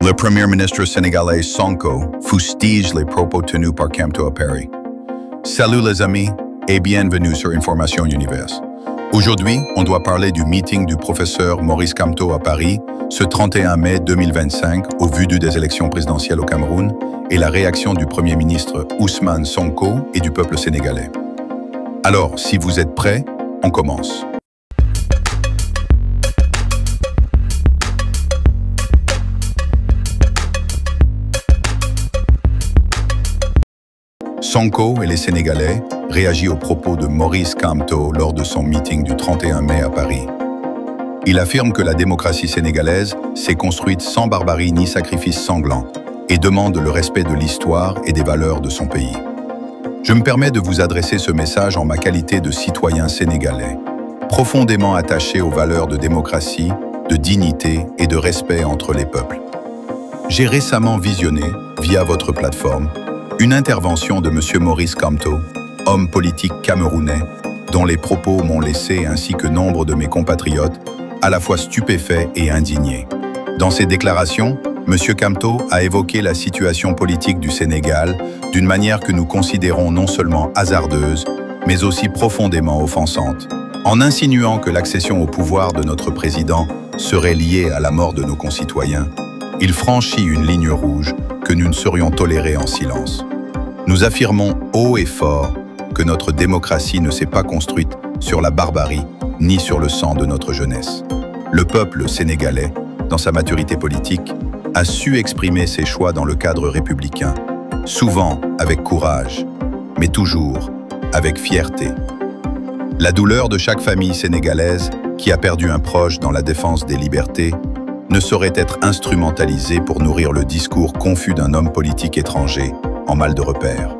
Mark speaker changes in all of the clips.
Speaker 1: Le Premier ministre sénégalais Sonko fustige les propos tenus par Kamto à Paris. Salut les amis et bienvenue sur Information Universe. Aujourd'hui, on doit parler du meeting du professeur Maurice Kamto à Paris ce 31 mai 2025 au vu des élections présidentielles au Cameroun et la réaction du Premier ministre Ousmane Sonko et du peuple sénégalais. Alors, si vous êtes prêts, on commence. Sonko et les Sénégalais réagissent aux propos de Maurice Kamto lors de son meeting du 31 mai à Paris. Il affirme que la démocratie sénégalaise s'est construite sans barbarie ni sacrifice sanglant et demande le respect de l'histoire et des valeurs de son pays. Je me permets de vous adresser ce message en ma qualité de citoyen sénégalais, profondément attaché aux valeurs de démocratie, de dignité et de respect entre les peuples. J'ai récemment visionné, via votre plateforme, une intervention de M. Maurice Kamto, homme politique camerounais, dont les propos m'ont laissé, ainsi que nombre de mes compatriotes, à la fois stupéfaits et indignés. Dans ses déclarations, M. Kamto a évoqué la situation politique du Sénégal d'une manière que nous considérons non seulement hasardeuse, mais aussi profondément offensante, en insinuant que l'accession au pouvoir de notre président serait liée à la mort de nos concitoyens. Il franchit une ligne rouge que nous ne saurions tolérer en silence. Nous affirmons haut et fort que notre démocratie ne s'est pas construite sur la barbarie ni sur le sang de notre jeunesse. Le peuple sénégalais, dans sa maturité politique, a su exprimer ses choix dans le cadre républicain, souvent avec courage, mais toujours avec fierté. La douleur de chaque famille sénégalaise qui a perdu un proche dans la défense des libertés ne saurait être instrumentalisée pour nourrir le discours confus d'un homme politique étranger en mal de repère.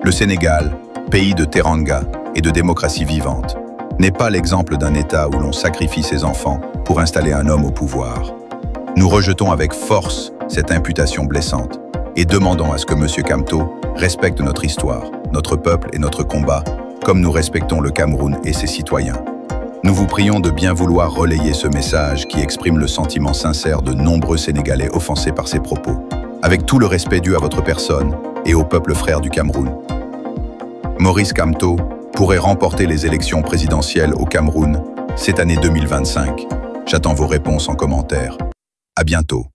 Speaker 1: Le Sénégal, pays de teranga et de démocratie vivante, n'est pas l'exemple d'un État où l'on sacrifie ses enfants pour installer un homme au pouvoir. Nous rejetons avec force cette imputation blessante et demandons à ce que M. Kamto respecte notre histoire, notre peuple et notre combat, comme nous respectons le Cameroun et ses citoyens. Nous vous prions de bien vouloir relayer ce message qui exprime le sentiment sincère de nombreux Sénégalais offensés par ces propos, avec tout le respect dû à votre personne et au peuple frère du Cameroun. Maurice Kamto pourrait remporter les élections présidentielles au Cameroun cette année 2025. J'attends vos réponses en commentaire. À bientôt.